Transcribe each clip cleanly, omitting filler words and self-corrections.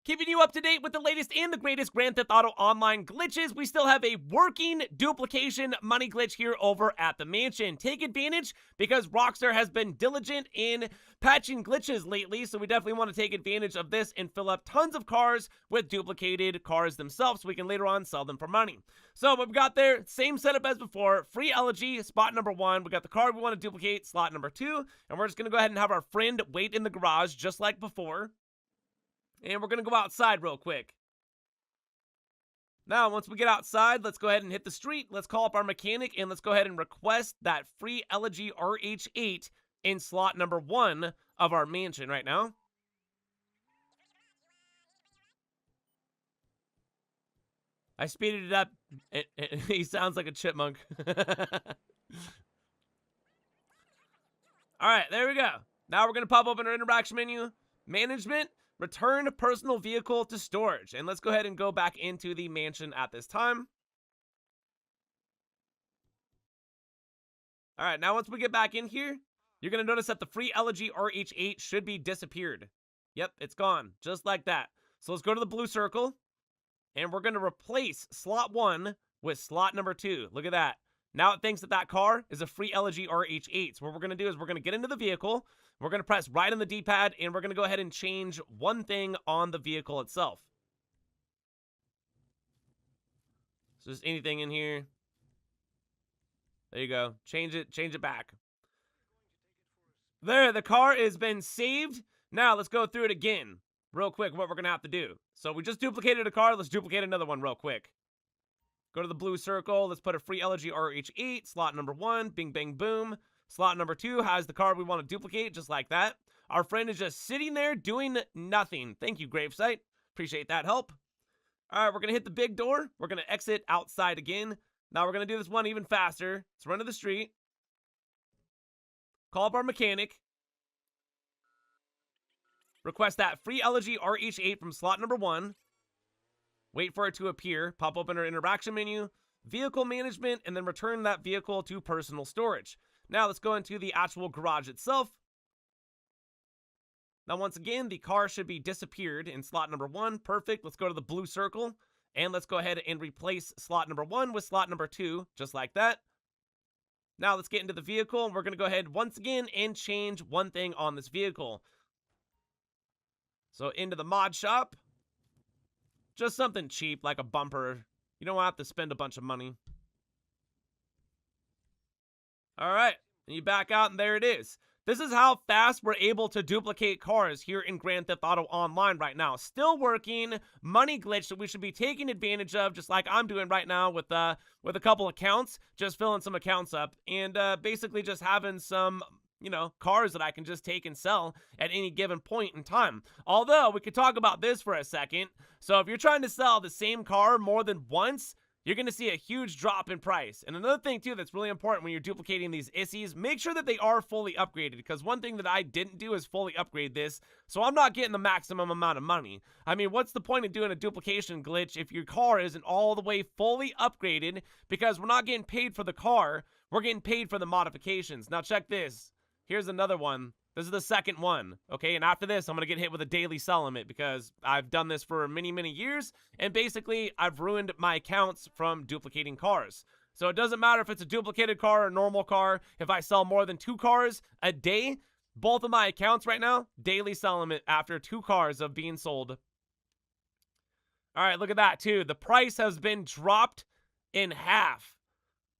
Keeping you up to date with the latest and the greatest Grand Theft Auto Online glitches, we still have a working duplication money glitch here over at the mansion. Take advantage because Rockstar has been diligent in patching glitches lately, so we definitely want to take advantage of this and fill up tons of cars with duplicated cars themselves so we can later on sell them for money. So what we got there, same setup as before, free elegy, spot number 1. We got the car we want to duplicate, slot number 2, and we're just going to go ahead and have our friend wait in the garage just like before. And we're going to go outside real quick. Now, once we get outside, let's go ahead and hit the street. Let's call up our mechanic, and let's go ahead and request that free elegy RH8 in slot number 1 of our mansion right now. I speeded it up. He sounds like a chipmunk. All right, there we go. Now we're going to pop open our interaction menu. Management. Return personal vehicle to storage. And let's go ahead and go back into the mansion at this time. All right, now once we get back in here, you're going to notice that the free elegy RH8 should be disappeared. Yep, it's gone, just like that. So let's go to the blue circle, and we're going to replace slot 1 with slot number 2. Look at that. Now it thinks that that car is a free elegy RH8. So what we're going to do is we're going to get into the vehicle. We're going to press right on the D-pad, and we're going to go ahead and change one thing on the vehicle itself. So just anything in here. There you go. Change it back. There, the car has been saved. Now let's go through it again real quick, what we're going to have to do. So we just duplicated a car. Let's duplicate another one real quick. Go to the blue circle. Let's put a free elegy RH8, slot number 1, bing, bang, boom. Slot number 2 has the card we want to duplicate, just like that. Our friend is just sitting there doing nothing. Thank you, GRAVESIGHT. Appreciate that help. All right, we're going to hit the big door. We're going to exit outside again. Now we're going to do this one even faster. Let's run to the street. Call up our mechanic. Request that free elegy RH8 from slot number 1. Wait for it to appear. Pop open our interaction menu, vehicle management, and then return that vehicle to personal storage. Now let's go into the actual garage itself. Now once again, the car should be disappeared in slot number 1. Perfect. Let's go to the blue circle, and let's go ahead and replace slot number 1 with slot number 2, just like that. Now let's get into the vehicle, and we're going to go ahead once again and change one thing on this vehicle. So into the mod shop. Just something cheap, like a bumper. You don't have to spend a bunch of money. All right, and you back out, and there it is. This is how fast we're able to duplicate cars here in Grand Theft Auto Online right now. Still working, money glitch that we should be taking advantage of, just like I'm doing right now with a couple accounts, just filling some accounts up, and basically just having some, you know, cars that I can just take and sell at any given point in time. Although, we could talk about this for a second. So if you're trying to sell the same car more than once, you're going to see a huge drop in price. And another thing, too, that's really important when you're duplicating these ISIs, make sure that they are fully upgraded. Because one thing that I didn't do is fully upgrade this, so I'm not getting the maximum amount of money. I mean, what's the point of doing a duplication glitch if your car isn't all the way fully upgraded? Because we're not getting paid for the car, we're getting paid for the modifications. Now, check this. Here's another one. This is the second one, okay? And after this, I'm going to get hit with a daily sell limit because I've done this for many, many years, and basically, I've ruined my accounts from duplicating cars. So it doesn't matter if it's a duplicated car or a normal car. If I sell more than 2 cars a day, both of my accounts right now, daily sell limit after 2 cars of being sold. All right, look at that, too. The price has been dropped in half.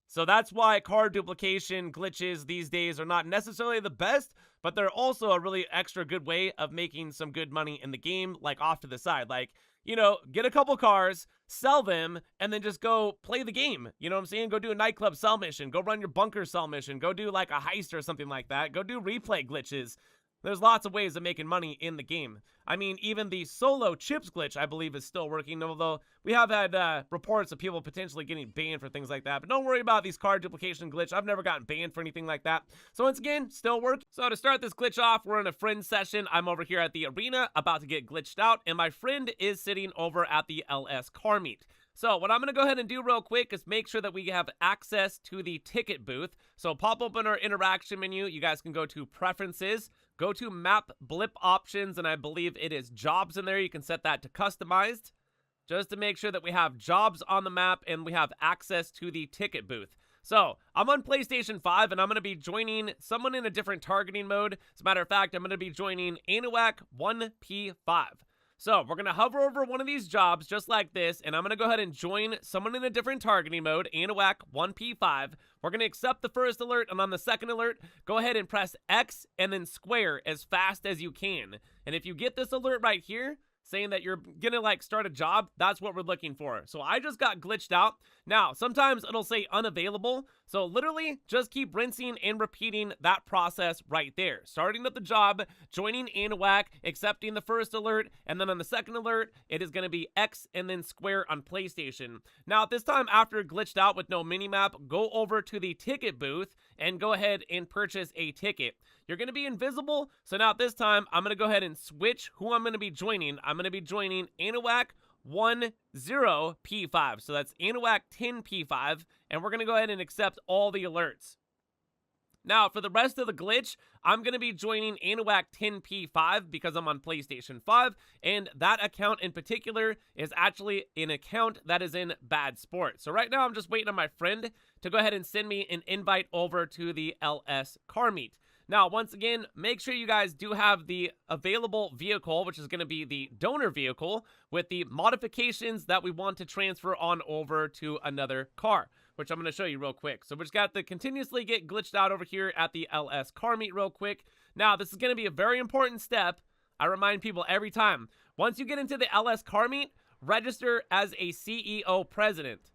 So that's why car duplication glitches these days are not necessarily the best, but they're also a really extra good way of making some good money in the game, like off to the side. Like, you know, get a couple cars, sell them, and then just go play the game. You know what I'm saying? Go do a nightclub sell mission. Go run your bunker sell mission. Go do like a heist or something like that. Go do replay glitches. There's lots of ways of making money in the game. I mean, even the solo chips glitch, I believe, is still working, although we have had reports of people potentially getting banned for things like that. But don't worry about these card duplication glitch. I've never gotten banned for anything like that. So once again, still working. So to start this glitch off, we're in a friend session. I'm over here at the arena, about to get glitched out, and my friend is sitting over at the LS car meet. So what I'm going to go ahead and do real quick is make sure that we have access to the ticket booth. So pop open our interaction menu. You guys can go to preferences, go to map blip options, and I believe it is jobs in there. You can set that to customized just to make sure that we have jobs on the map and we have access to the ticket booth. So I'm on PlayStation 5 and I'm going to be joining someone in a different targeting mode. As a matter of fact, I'm going to be joining Anuak 1P5. So we're going to hover over one of these jobs just like this, and I'm going to go ahead and join someone in a different targeting mode, Anuak 1P5. We're going to accept the first alert, and on the second alert, go ahead and press X and then square as fast as you can. And if you get this alert right here, saying that you're gonna like start a job, that's what we're looking for. So I just got glitched out. Now, sometimes it'll say unavailable. So literally just keep rinsing and repeating that process right there. Starting up the job, joining Anuak, accepting the first alert, and then on the second alert, it is gonna be X and then square on PlayStation. Now, at this time, after glitched out with no minimap, go over to the ticket booth and go ahead and purchase a ticket. You're going to be invisible, so now at this time, I'm going to go ahead and switch who I'm going to be joining. I'm going to be joining Anuak 10P5, so that's Anuak 10P5, and we're going to go ahead and accept all the alerts. Now, for the rest of the glitch, I'm going to be joining Anuak 10P5 because I'm on PlayStation 5, and that account in particular is actually an account that is in Bad Sport. So right now, I'm just waiting on my friend to go ahead and send me an invite over to the LS car meet. Now, once again, make sure you guys do have the available vehicle, which is going to be the donor vehicle, with the modifications that we want to transfer on over to another car, which I'm going to show you real quick. So we just got to continuously get glitched out over here at the LS car meet real quick. Now, this is going to be a very important step. I remind people every time. Once you get into the LS car meet, register as a CEO president.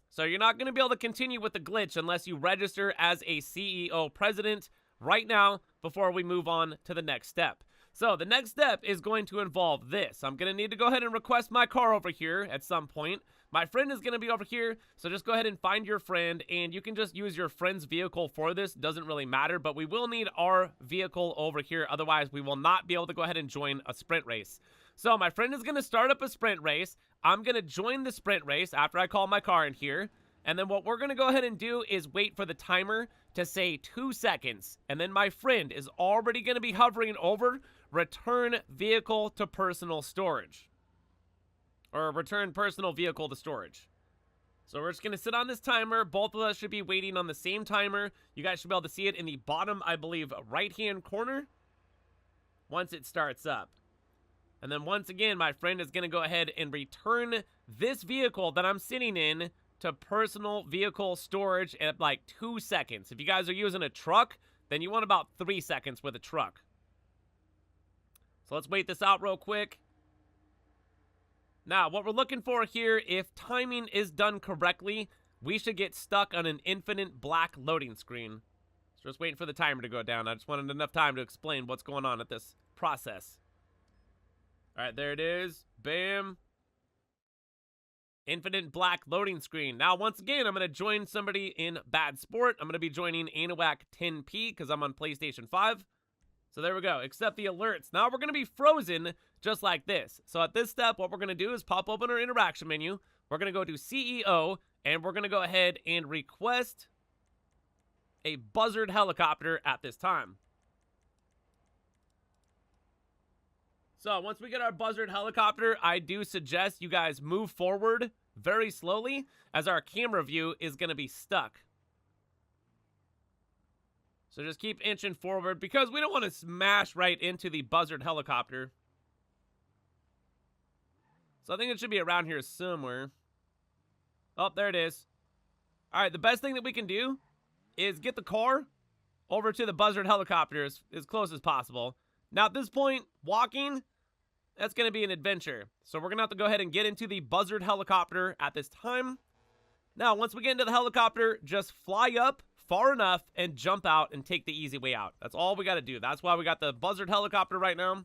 So you're not going to be able to continue with the glitch unless you register as a CEO president right now before we move on to the next step. So the next step is going to involve this. I'm going to need to go ahead and request my car over here at some point. My friend is going to be over here, so just go ahead and find your friend, and you can just use your friend's vehicle for this. Doesn't really matter, but we will need our vehicle over here. Otherwise, we will not be able to go ahead and join a sprint race. So my friend is going to start up a sprint race. I'm going to join the sprint race after I call my car in here. And then what we're going to go ahead and do is wait for the timer to say 2 seconds. And then my friend is already going to be hovering over return vehicle to personal storage. Or return personal vehicle to storage. So we're just going to sit on this timer. Both of us should be waiting on the same timer. You guys should be able to see it in the bottom, I believe, right-hand corner once it starts up. And then once again, my friend is going to go ahead and return this vehicle that I'm sitting in to personal vehicle storage at like 2 seconds. If you guys are using a truck, then you want about 3 seconds with a truck. So let's wait this out real quick. Now, what we're looking for here, if timing is done correctly, we should get stuck on an infinite black loading screen. So just waiting for the timer to go down. I just wanted enough time to explain what's going on at this process. All right, there it is. Bam. Infinite black loading screen. Now, once again, I'm going to join somebody in Bad Sport. I'm going to be joining Anuak 10P because I'm on PlayStation 5. So there we go. Accept the alerts. Now we're going to be frozen just like this. So at this step, what we're going to do is pop open our interaction menu. We're going to go to CEO, and we're going to go ahead and request a buzzard helicopter at this time. So once we get our buzzard helicopter, I do suggest you guys move forward very slowly as our camera view is going to be stuck. So just keep inching forward because we don't want to smash right into the buzzard helicopter. So I think it should be around here somewhere. Oh, there it is. All right, the best thing that we can do is get the car over to the buzzard helicopter as close as possible. Now at this point, walking, that's going to be an adventure. So we're going to have to go ahead and get into the buzzard helicopter at this time. Now, once we get into the helicopter, just fly up far enough and jump out and take the easy way out. That's all we got to do. That's why we got the buzzard helicopter right now.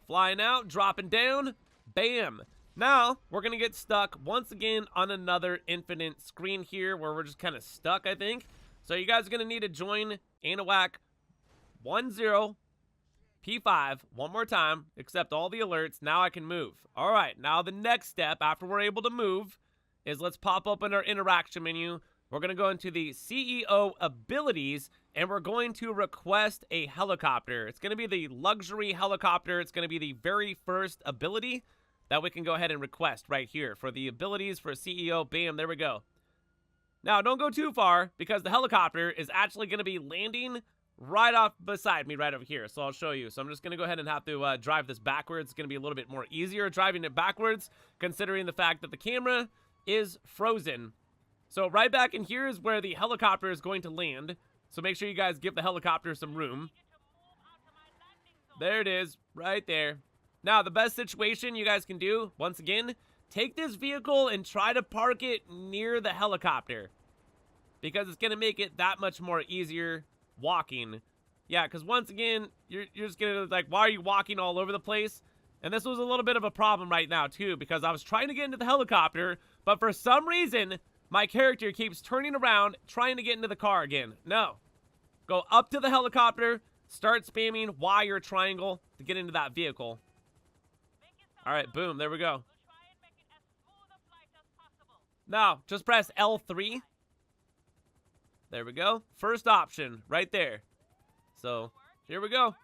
Flying out, dropping down, bam. Now, we're going to get stuck once again on another infinite screen here where we're just kind of stuck, I think. So you guys are going to need to join Anuak 10P5 one more time, accept all the alerts. Now I can move. All right, now the next step after we're able to move is let's pop open our interaction menu, we're going to go into the CEO abilities, and we're going to request a helicopter. It's going to be the luxury helicopter. It's going to be the very first ability that we can go ahead and request right here for the abilities for CEO. Bam, there we go. Now, don't go too far because the helicopter is actually going to be landing right off beside me right over here. So I'll show you. So I'm just going to go ahead and have to drive this backwards. It's going to be a little bit more easier driving it backwards considering the fact that the camera is frozen. So right back in here is where the helicopter is going to land. So make sure you guys give the helicopter some room. There it is, right there. Now, the best situation you guys can do, once again, take this vehicle and try to park it near the helicopter. Because it's going to make it that much more easier walking. Yeah, because once again, you're just going to, like, why are you walking all over the place? And this was a little bit of a problem right now, too, because I was trying to get into the helicopter, but for some reason, my character keeps turning around, trying to get into the car again. No. Go up to the helicopter, start spamming Y or triangle to get into that vehicle. All right, boom, there we go. Now, just press L3. There we go. First option, right there. So, here we go.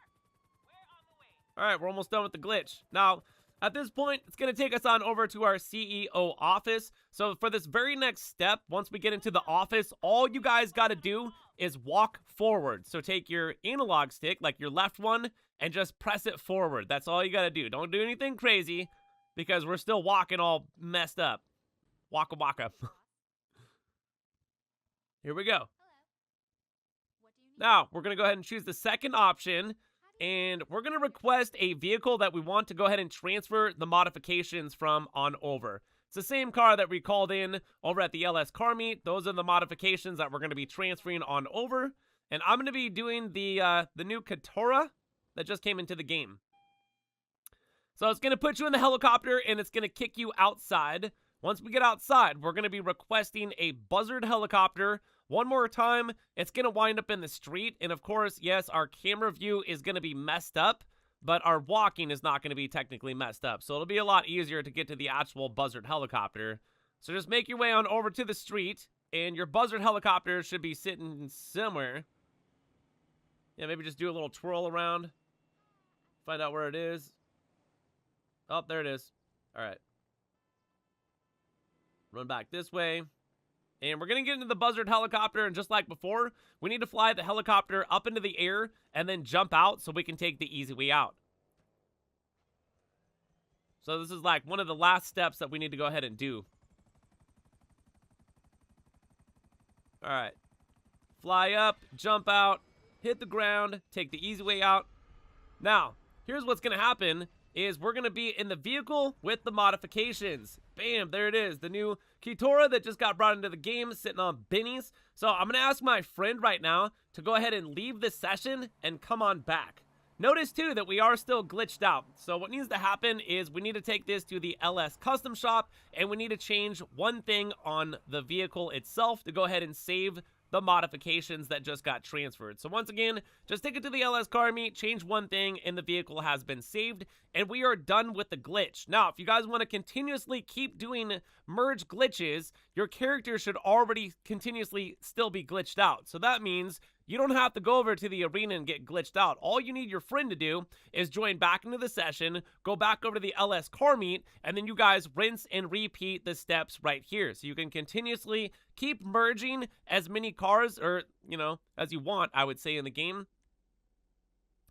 All right, we're almost done with the glitch. Now, at this point, it's going to take us on over to our CEO office. So, for this very next step, once we get into the office, all you guys got to do is walk forward. So, take your analog stick, like your left one, and just press it forward. That's all you got to do. Don't do anything crazy because we're still walking all messed up. Waka waka. Here we go. Now, we're going to go ahead and choose the second option, and we're going to request a vehicle that we want to go ahead and transfer the modifications from on over. It's the same car that we called in over at the LS car meet. Those are the modifications that we're going to be transferring on over, and I'm going to be doing the new Katora that just came into the game. So it's going to put you in the helicopter, and it's going to kick you outside. Once we get outside, we're going to be requesting a buzzard helicopter. One more time, it's going to wind up in the street. And of course, yes, our camera view is going to be messed up, but our walking is not going to be technically messed up. So it'll be a lot easier to get to the actual buzzard helicopter. So just make your way on over to the street, and your buzzard helicopter should be sitting somewhere. Yeah, maybe just do a little twirl around. Find out where it is. Oh, there it is. All right. Run back this way. And we're going to get into the buzzard helicopter, and just like before, we need to fly the helicopter up into the air and then jump out so we can take the easy way out. So this is like one of the last steps that we need to go ahead and do. All right. Fly up, jump out, hit the ground, take the easy way out. Now, here's what's going to happen is we're going to be in the vehicle with the modifications. Bam, there it is. The new Katora that just got brought into the game sitting on bennies. So I'm going to ask my friend right now to go ahead and leave this session and come on back. Notice too that we are still glitched out. So what needs to happen is we need to take this to the LS custom shop, and we need to change one thing on the vehicle itself to go ahead and save the modifications that just got transferred. So once again, just take it to the LS car meet, change one thing, and the vehicle has been saved, and we are done with the glitch. Now, if you guys want to continuously keep doing merge glitches, your character should already continuously still be glitched out. So that means you don't have to go over to the arena and get glitched out. All you need your friend to do is join back into the session, go back over to the LS car meet, and then you guys rinse and repeat the steps right here. So you can continuously keep merging as many cars, or, you know, as you want, I would say, in the game.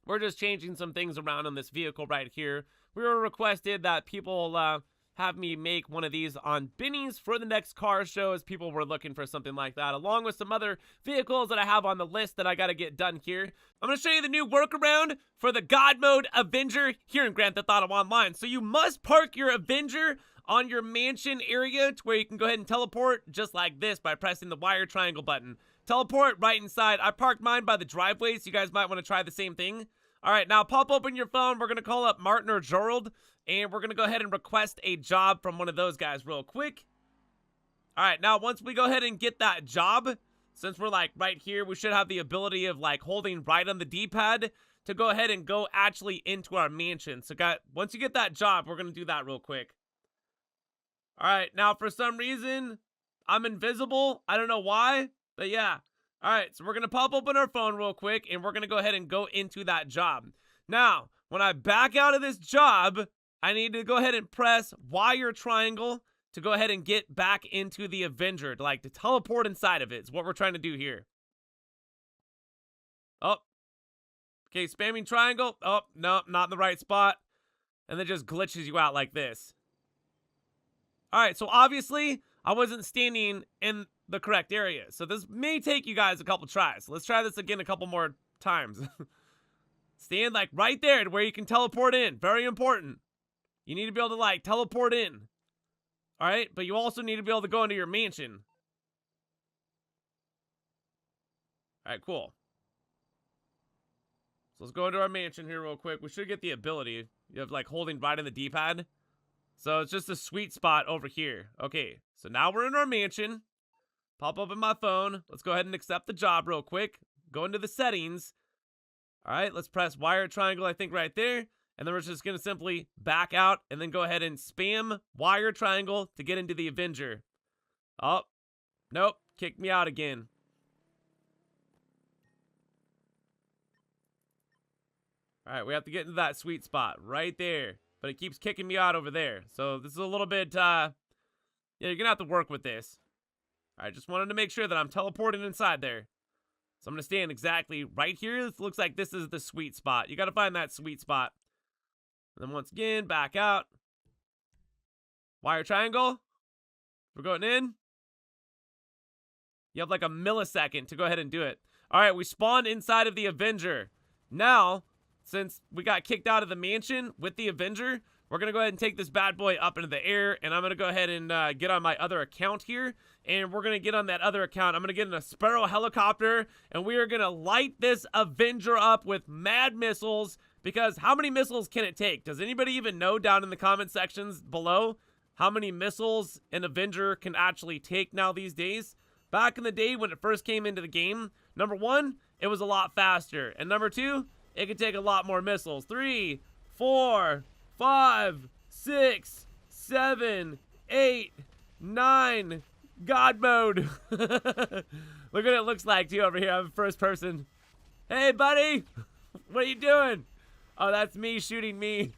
We're just changing some things around on this vehicle right here. We were requested that people have me make one of these on bennies for the next car show, as people were looking for something like that, along with some other vehicles that I have on the list that I got to get done here. I'm going to show you the new workaround for the God Mode Avenger here in Grand Theft Auto Online. So you must park your Avenger on your mansion area to where you can go ahead and teleport just like this by pressing the Y or triangle button. Teleport right inside. I parked mine by the driveway, so you guys might want to try the same thing. All right, now pop open your phone. We're going to call up Martin or Gerald, and we're going to go ahead and request a job from one of those guys real quick. All right, now once we go ahead and get that job, since we're like right here, we should have the ability of like holding right on the D-pad to go ahead and go actually into our mansion. So once you get that job, we're going to do that real quick. All right, now for some reason, I'm invisible. I don't know why, but yeah. All right, so we're going to pop open our phone real quick, and we're going to go ahead and go into that job. Now, when I back out of this job, I need to go ahead and press wire triangle to go ahead and get back into the Avenger, to teleport inside of it is what we're trying to do here. Oh, okay, spamming triangle. Oh, no, not in the right spot. And then just glitches you out like this. All right, so obviously, I wasn't standing in the correct area. So this may take you guys a couple tries. Let's try this again a couple more times. Stand right there to where you can teleport in. Very important. You need to be able to teleport in. All right, but you also need to be able to go into your mansion. All right, cool. So let's go into our mansion here real quick. We should get the ability. You have holding right in the D-pad. So it's just a sweet spot over here. Okay, so now we're in our mansion. Pop up in my phone. Let's go ahead and accept the job real quick. Go into the settings. All right, let's press wire triangle, I think right there. And then we're just going to simply back out and then go ahead and spam wire triangle to get into the Avenger. Oh, nope, kicked me out again. All right, we have to get into that sweet spot right there. But it keeps kicking me out over there. So this is a little bit, yeah, you're going to have to work with this. All right, just wanted to make sure that I'm teleporting inside there. So I'm going to stand exactly right here. This looks like this is the sweet spot. You got to find that sweet spot. And then once again, back out. Wire triangle. We're going in. You have a millisecond to go ahead and do it. All right, we spawned inside of the Avenger. Now, since we got kicked out of the mansion with the Avenger, we're going to go ahead and take this bad boy up into the air, and I'm going to go ahead and get on my other account here, and we're going to get on that other account. I'm going to get in a Sparrow helicopter, and we are going to light this Avenger up with mad missiles, because how many missiles can it take? Does anybody even know down in the comment sections below how many missiles an Avenger can actually take now these days? Back in the day when it first came into the game, number one, it was a lot faster, and number two, it could take a lot more missiles. 3, 4, 5, 6, 7, 8, 9. God mode. Look what it looks like too over here. I'm first person. Hey, buddy. What are you doing? Oh, that's me shooting me.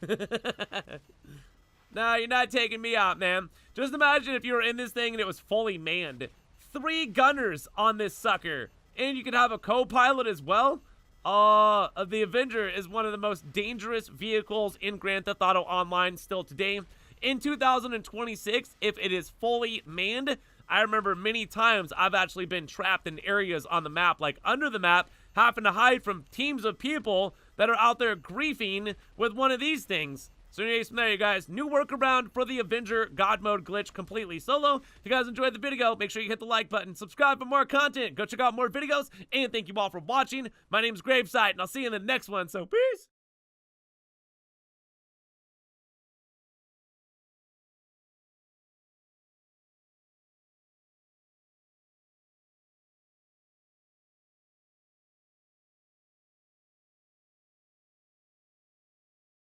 No, you're not taking me out, man. Just imagine if you were in this thing and it was fully manned. 3 gunners on this sucker. And you could have a co-pilot as well. The Avenger is one of the most dangerous vehicles in Grand Theft Auto Online still today. In 2026, if it is fully manned, I remember many times I've actually been trapped in areas on the map, under the map, having to hide from teams of people that are out there griefing with one of these things. So anyways, from there, you guys, new workaround for the Avenger God Mode glitch completely solo. If you guys enjoyed the video, make sure you hit the like button, subscribe for more content, go check out more videos, and thank you all for watching. My name is GRAVESIGHT, and I'll see you in the next one, so peace!